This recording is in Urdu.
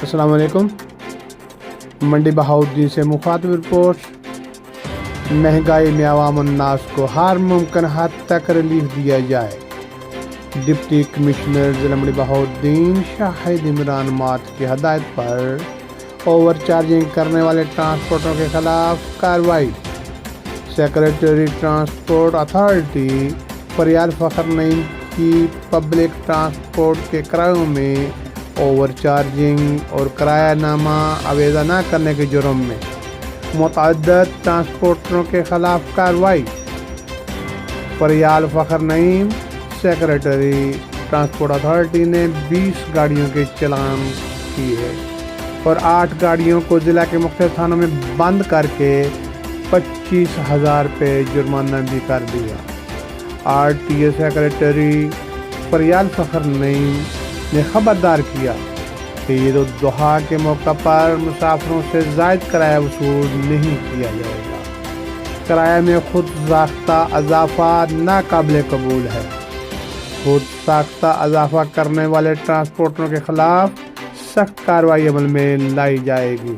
السلام علیکم۔ منڈی بہاؤالدین سے مخاطب رپورٹ۔ مہنگائی میں عوام الناس کو ہر ممکن حد تک ریلیف دیا جائے۔ ڈپٹی کمشنر ضلع منڈی بہاؤالدین شاہد عمران مات کی ہدایت پر اوور چارجنگ کرنے والے ٹرانسپورٹروں کے خلاف کارروائی۔ سیکریٹری ٹرانسپورٹ اتھارٹی فریال فخر نعیم کی پبلک ٹرانسپورٹ کے کرایوں میں اوور چارجنگ اور کرایہ نامہ آویزہ نہ کرنے کے جرم میں متعدد ٹرانسپورٹروں کے خلاف کارروائی۔ فریال فخر نعیم سیکریٹری ٹرانسپورٹ اتھارٹی نے 20 گاڑیوں کے چلان کیے اور 8 گاڑیوں کو ضلع کے مختلف تھانوں میں بند کر کے 25,000 روپے جرمانہ بھی کر دیا۔ RTA سیکریٹری فریال فخر نعیم نے خبردار کیا کہ عید الاضحیٰ کے موقع پر مسافروں سے زائد کرایہ وصول نہیں کیا جائے گا۔ کرایہ میں خود ساختہ اضافہ ناقابل قبول ہے۔ خود ساختہ اضافہ کرنے والے ٹرانسپورٹروں کے خلاف سخت کارروائی عمل میں لائی جائے گی۔